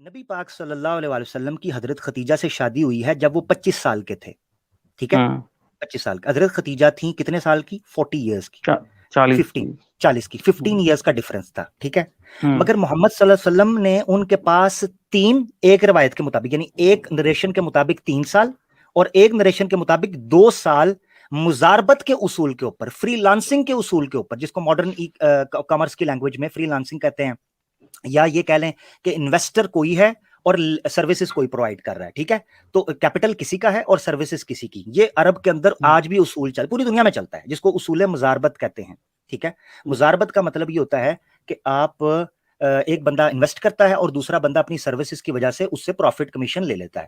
نبی پاک صلی اللہ علیہ وسلم کی حضرت ختیجہ سے شادی ہوئی ہے جب وہ 25 سال کے تھے. ٹھیک ہے, 25 سال. حضرت ختیجہ تھیں کتنے سال کی؟ 40 ایئرس کی, 40 40 کی 15 ایئرس کا ڈفرنس تھا. ٹھیک ہے, مگر محمد صلی اللہ علیہ وسلم نے ان کے پاس ایک روایت کے مطابق, یعنی ایک نریشن کے مطابق 3 سال اور ایک نریشن کے مطابق 2 سال مزاربت کے اصول کے اوپر, فری لانسنگ کے اصول کے اوپر, جس کو ماڈرن کامرس کی لینگویج میں فری لانسنگ کہتے ہیں, یا یہ کہہ لیں کہ انویسٹر کوئی ہے اور سروسز کوئی پرووائڈ کر رہا ہے. ٹھیک ہے, تو کیپٹل کسی کا ہے اور سروسز کسی کی. یہ عرب کے اندر آج بھی اصول پوری دنیا میں چلتا ہے, جس کو اصول مزاربت کہتے ہیں. ٹھیک ہے, مزاربت کا مطلب یہ ہوتا ہے کہ آپ ایک بندہ انویسٹ کرتا ہے اور دوسرا بندہ اپنی سروسز کی وجہ سے اس سے پروفٹ کمیشن لے لیتا ہے.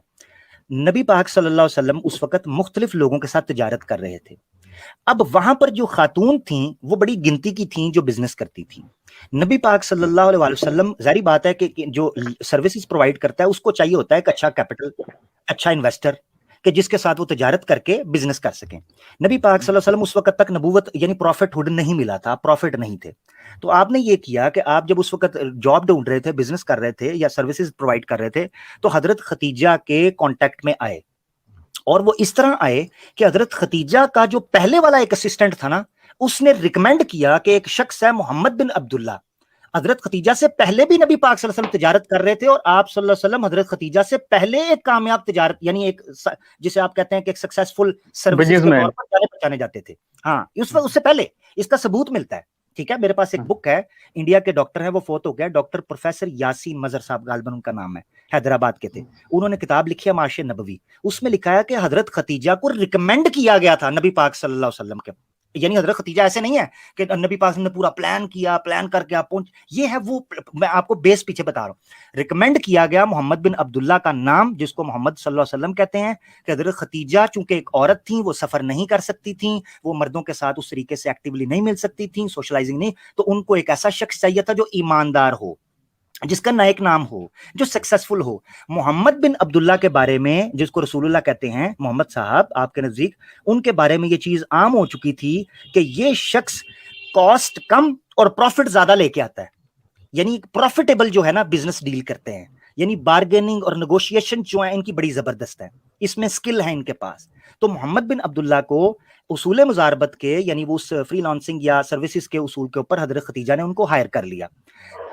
نبی پاک صلی اللہ علیہ وسلم اس وقت مختلف لوگوں کے ساتھ تجارت کر رہے تھے. اب وہاں پر جو خاتون تھیں وہ بڑی گنتی کی تھیں جو بزنس کرتی تھیں. نبی پاک صلی اللہ علیہ وسلم, ظاہری بات ہے کہ جو سروسز پرووائڈ کرتا ہے اس کو چاہیے ہوتا ہے ایک اچھا کیپٹل, اچھا انویسٹر, کہ جس کے ساتھ وہ تجارت کر کے بزنس کر سکیں. نبی پاک صلی اللہ علیہ وسلم اس وقت تک نبوت یعنی پروفٹ ہوڈ نہیں ملا تھا, پروفٹ نہیں تھے. تو آپ نے یہ کیا کہ آپ جب اس وقت جاب ڈھونڈ رہے تھے, بزنس کر رہے تھے یا سروسز پرووائڈ کر رہے تھے, تو حضرت ختیجہ کے کانٹیکٹ میں آئے. اور وہ اس طرح آئے کہ حضرت ختیجہ کا جو پہلے والا ایک اسسٹنٹ تھا نا, اس نے ریکمینڈ کیا کہ ایک شخص ہے محمد بن عبداللہ. حضرت ختیجہ سے پہلے بھی نبی پاک صلی اللہ علیہ وسلم تجارت کر رہے تھے, اور آپ صلی اللہ علیہ وسلم حضرت ختیجہ سے پہلے ایک کامیاب تجارت, یعنی ایک جسے آپ کہتے ہیں کہ ایک سکسیسفل سروسز کے طور پر جانے پہچانے جاتے تھے. ہاں, اس سے پہلے اس کا ثبوت ملتا ہے. ٹھیک ہے, میرے پاس ایک بک ہے, انڈیا کے ڈاکٹر ہیں, وہ فوت ہو گیا, ڈاکٹر پروفیسر یاسین مظہر صاحب غالباً ان کا نام ہے, حیدرآباد کے تھے. انہوں نے کتاب لکھی ہے معاش نبوی. اس میں لکھا ہے کہ حضرت ختیجہ کو ریکمینڈ کیا گیا تھا نبی پاک صلی اللہ علیہ وسلم کے, یعنی حضرت ختیجہ ایسے نہیں ہے کہ نبی پاک نے پورا پلان کیا, پلان کر کے آپ پہنچ, یہ ہے وہ, میں آپ کو بیس پیچھے بتا رہا ہوں. ریکمینڈ کیا گیا محمد بن عبداللہ کا نام, جس کو محمد صلی اللہ علیہ وسلم کہتے ہیں, کہ حضرت ختیجہ چونکہ ایک عورت تھیں, وہ سفر نہیں کر سکتی تھیں, وہ مردوں کے ساتھ اس طریقے سے ایکٹیولی نہیں مل سکتی تھیں, سوشلائزنگ نہیں, تو ان کو ایک ایسا شخص چاہیے تھا جو ایماندار ہو, جس کا نیک نام ہو, جو سکسیسفل ہو. محمد بن عبداللہ کے بارے میں, جس کو رسول اللہ کہتے ہیں, محمد صاحب آپ کے نزدیک, ان کے بارے میں یہ چیز عام ہو چکی تھی کہ یہ شخص کاسٹ کم اور پروفٹ زیادہ لے کے آتا ہے, یعنی پروفیٹیبل جو ہے نا بزنس ڈیل کرتے ہیں, یعنی بارگیننگ اور نیگوشیشن جو ہے ان کی بڑی زبردست ہے, اس میں سکل ہے ان کے پاس. تو محمد بن عبداللہ کو اصول مزاربت کے, یعنی وہ فری لانسنگ یا سروسز کے اصول کے اوپر حضرت ختیجہ نے ان کو ہائر کر لیا.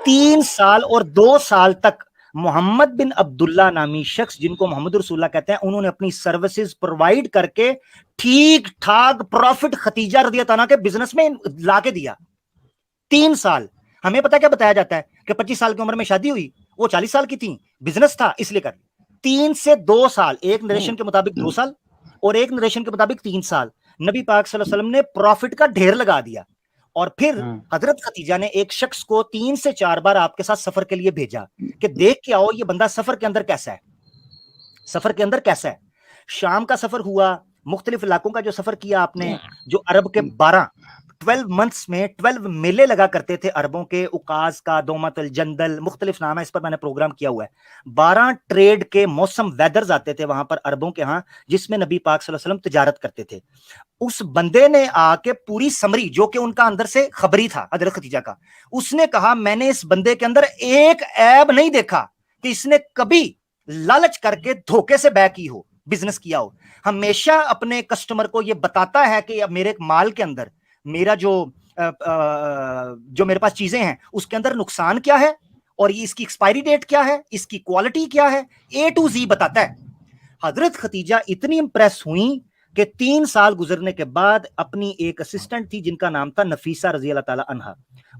3 سال اور 2 سال تک محمد بن عبداللہ نامی شخص, جن کو محمد رسول اللہ کہتے ہیں, انہوں نے اپنی سروسز پرووائڈ کر کے ٹھیک ٹھاک پروفٹ ختیجہ رضی اللہ عنہا کے بزنس میں لا کے دیا. 3 سال. ہمیں پتا کیا بتایا جاتا ہے کہ 25 سال کی عمر میں شادی ہوئی, وہ 40 سال کی تھیں, بزنس تھا اس لیے کر. 3 سے 2 سال, ایک نریشن کے مطابق 2 سال اور ایک نریشن کے مطابق 3 سال, نبی پاک صلی اللہ علیہ وسلم نے پروفٹ کا ڈھیر لگا دیا. اور پھر حضرت ختیجہ نے ایک شخص کو 3 سے 4 بار آپ کے ساتھ سفر کے لیے بھیجا کہ دیکھ کے آؤ یہ بندہ سفر کے اندر کیسا ہے, سفر کے اندر کیسا ہے. شام کا سفر ہوا, مختلف علاقوں کا جو سفر کیا آپ نے, جو عرب کے 12 منتھس میں 12 میلے لگا کرتے تھے عربوں کے, اقاز کا, دومت الجندل, مختلف نام ہے, اس پر میں نے پروگرام کیا ہوا ہے. 12 ٹریڈ کے موسم ویدرز آتے تھے وہاں پر عربوں کے ہاں, جس میں نبی پاک صلی اللہ علیہ وسلم تجارت کرتے تھے. اس بندے نے آ کے پوری سمری, جو کہ ان کا اندر سے خبری تھا حضرت ختیجہ کا, اس نے کہا میں نے اس بندے کے اندر ایک عیب نہیں دیکھا کہ اس نے کبھی لالچ کر کے دھوکے سے بے کی ہو, بزنس کیا ہو. ہمیشہ اپنے کسٹمر کو یہ بتاتا ہے کہ میرے مال کے اندر, میرا جو میرے پاس چیزیں ہیں اس کے اندر نقصان کیا ہے, اور یہ اس کی ایکسپائری ڈیٹ کیا ہے, اس کی کوالٹی کیا ہے, A to Z بتاتا ہے. حضرت ختیجہ اتنی امپریس ہوئیں کہ 3 سال گزرنے کے بعد اپنی ایک اسسٹنٹ تھی جن کا نام تھا نفیسہ رضی اللہ تعالی عنہا,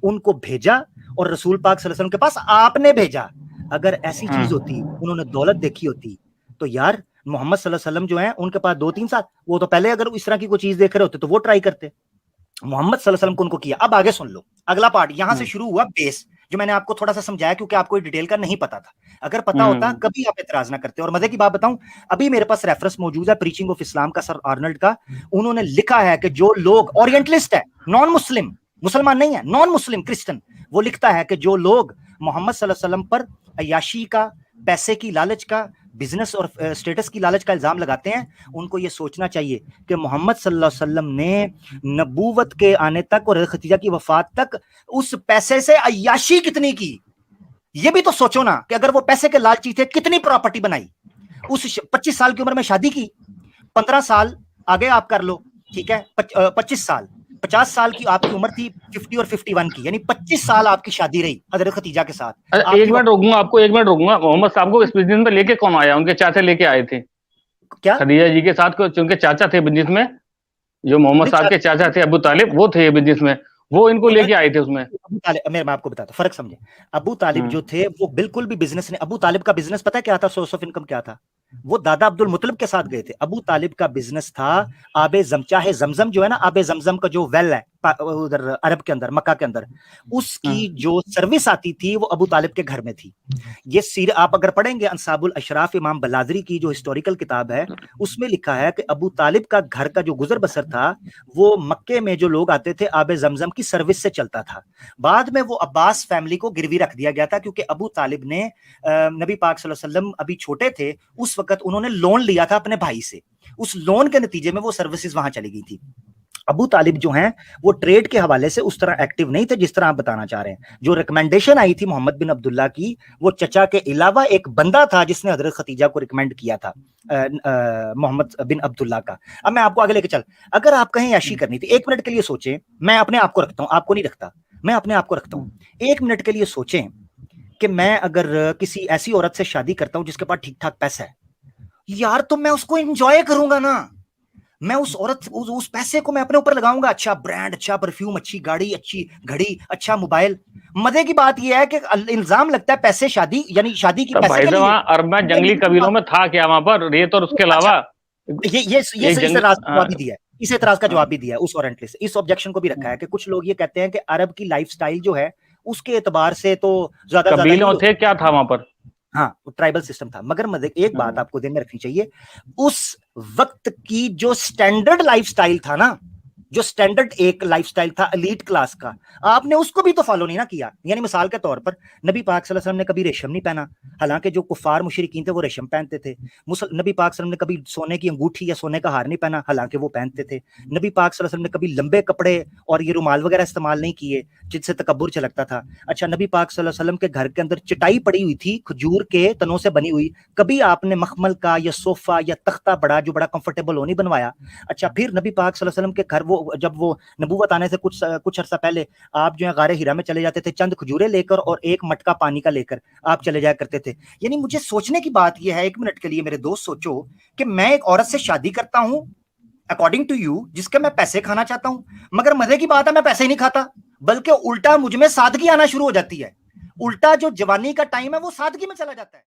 ان کو بھیجا اور رسول پاک صلی اللہ علیہ وسلم کے پاس آپ نے بھیجا. اگر ایسی چیز ہوتی, انہوں نے دولت دیکھی ہوتی, تو یار محمد صلی اللہ علیہ وسلم جو ہیں ان کے پاس 2-3 سال, وہ تو پہلے اگر اس طرح کی کوئی چیز دیکھ رہے ہوتے تو وہ ٹرائی کرتے. محمد صلی اللہ علیہ وسلم کو ان کو کیا. اب آگے سن لو, اگلا پارٹ یہاں سے شروع ہوا, بیس جو میں نے آپ کو تھوڑا سا سمجھایا کیونکہ آپ کو ڈیٹیل کا نہیں پتا تھا. اگر پتا ہوتا کبھی آپ اعتراض نہ کرتے. اور مزے کی بات بتاؤں, ابھی میرے پاس ریفرنس موجود ہے پریچنگ آف اسلام کا, سر آرنلڈ کا. انہوں نے لکھا ہے کہ جو لوگ اورینٹلسٹ ہے, نان مسلم, مسلمان نہیں ہے, نان مسلم کرسچن, وہ لکھتا ہے کہ جو لوگ محمد صلی اللہ علیہ وسلم پر عیاشی کا, پیسے کی لالچ کا, بزنس اور اسٹیٹس کی لالچ کا الزام لگاتے ہیں, ان کو یہ سوچنا چاہیے کہ محمد صلی اللہ علیہ وسلم نے نبوت کے آنے تک اور ختیجہ کی وفات تک اس پیسے سے عیاشی کتنی کی. یہ بھی تو سوچو نا کہ اگر وہ پیسے کے لالچی تھے کتنی پراپرٹی بنائی. اس 25 سال کی عمر میں شادی کی, 15 سال آگے آپ کر لو, ٹھیک ہے, 25 سال, 50 سال کی آپ کی عمر تھی, 50 اور 51 کی, یعنی 25 سال آپ کی شادی رہی حضرت خدیجہ کے ساتھ. ایک منٹ روکوں گا آپ کو, 1 منٹ روکوں گا. محمد صاحب کو اس بزنس میں لے کے کون آیا؟ ان کے چاچا لے کے آئے تھے کیا خدیجہ جی کے ساتھ, ان کے چاچا تھے بزنس میں, جو محمد صاحب کے چاچا تھے ابو طالب, وہ تھے بزنس میں, وہ ان کو لے کے آئے تھے اس میں. ابو طالب, میں آپ کو بتاتا ہوں فرق سمجھے. ابو طالب جو تھے وہ بالکل بھی بزنس نہیں, ابو طالب کا بزنس پتہ کیا تھا, سورس آف انکم کیا تھا؟ وہ دادا عبد المطلب کے ساتھ گئے تھے. ابو طالب کا بزنس تھا آب چاہے زمزم جو ہے نا, آب زمزم کا جو ویل ہے ادھر عرب کے اندر, مکہ کے اندر, اس کی جو سروس آتی تھی وہ ابو طالب کے گھر میں تھی. یہ آپ اگر پڑھیں گے انصاب الاشراف امام بلادری کی جو ہسٹوریکل کتاب ہے, اس میں لکھا ہے کہ ابو طالب کا گھر کا جو گزر بسر تھا وہ مکے میں جو لوگ آتے تھے آب زمزم کی سروس سے چلتا تھا. بعد میں وہ عباس فیملی کو گروی رکھ دیا گیا تھا, کیونکہ ابو طالب نے نبی پاک صلی اللہ علیہ وسلم ابھی چھوٹے تھے اس وقت انہوں نے لون لیا تھا اپنے بھائی سے, اس لون کے نتیجے میں وہ سروسز وہاں چلی گئی تھی. ابو طالب جو ہیں وہ ٹریڈ کے حوالے سے اس طرح ایکٹیو نہیں تھے جس طرح آپ بتانا چاہ رہے ہیں. جو ریکمنڈیشن آئی تھی محمد بن عبداللہ کی, وہ چچا کے علاوہ ایک بندہ تھا جس نے حضرت خدیجہ کو ریکمینڈ کیا تھا, محمد بن عبداللہ کا. اب میں آپ کو آگے لے کے چل, اگر آپ کہیں عیاشی کرنی تھی, 1 منٹ کے لیے سوچیں, میں اپنے آپ کو رکھتا ہوں, آپ کو نہیں رکھتا, میں اپنے آپ کو رکھتا ہوں, 1 منٹ کے لیے سوچیں کہ میں اگر کسی ایسی عورت سے شادی کرتا ہوں جس کے پاس ٹھیک ٹھاک پیسہ ہے, یار تو میں اس کو انجوائے کروں گا نا, میں اس عورت اس پیسے کو میں اپنے اوپر لگاؤں گا, اچھا برانڈ, اچھا پرفیوم, اچھی گاڑی, اچھی گھڑی, اچھا موبائل. مزے کی بات یہ ہے کہ الزام لگتا ہے پیسے شادی, یعنی شادی کی پیسے کے لیے. عرب میں جنگلی قبیلوں میں تھا کیا وہاں پر ریت, اور اس کے علاوہ اس اعتراض کا جواب بھی دیا اس وارنٹلی سے, اس آبجیکشن کو بھی رکھا ہے کہ کچھ لوگ یہ کہتے ہیں کہ عرب کی لائف سٹائل جو ہے اس کے اعتبار سے تو زیادہ قبیلوں تھے, کیا تھا وہاں پر, ہاں ٹرائبل سسٹم تھا. مگر ایک بات آپ کو دھیان میں رکھنی چاہیے, اس وقت کی جو سٹینڈرڈ لائف سٹائل تھا نا, جو سٹینڈرڈ ایک لائف سٹائل تھا ایلیٹ کلاس کا, آپ نے اس کو بھی تو فالو نہیں نہ کیا. یعنی مثال کے طور پر نبی پاک صلی اللہ علیہ وسلم نے کبھی ریشم نہیں پہنا, حالانکہ جو کفار مشرکین تھے وہ ریشم پہنتے تھے. نبی پاک صلی اللہ علیہ وسلم نے کبھی سونے کی انگوٹھی یا سونے کا ہار نہیں پہنا, حالانکہ وہ پہنتے تھے. نبی پاک صلی اللہ علیہ وسلم نے کبھی لمبے کپڑے اور یہ رومال وغیرہ استعمال نہیں کیے جن سے تکبر چھلکتا تھا. اچھا, نبی پاک صلی اللہ علیہ وسلم کے گھر کے اندر چٹائی پڑی ہوئی تھی کھجور کے تنوں سے بنی ہوئی, کبھی آپ نے مخمل کا یا صوفہ یا تختہ بڑا جو بڑا کمفرٹیبل ہو نہیں بنوایا. اچھا, پھر نبی پاک صلی اللہ علیہ وسلم کے گھر وہ جب وہ نبوت آنے سے کچھ عرصہ پہلے آپ جو ہے غار ہیرا میں چلے جاتے تھے, چند کھجورے لے کر اور ایک مٹکا پانی کا لے کر آپ چلے جایا کرتے تھے. یعنی مجھے سوچنے کی بات یہ ہے, 1 منٹ کے لیے میرے دوست سوچو کہ میں ایک عورت سے شادی کرتا ہوں اکارڈنگ ٹو یو جس کے میں پیسے کھانا چاہتا ہوں, مگر مزے کی بات ہے میں پیسے نہیں کھاتا, بلکہ الٹا مجھ میں سادگی آنا شروع ہو جاتی ہے. الٹا جو جوانی کا ٹائم ہے وہ سادگی میں چلا جاتا ہے.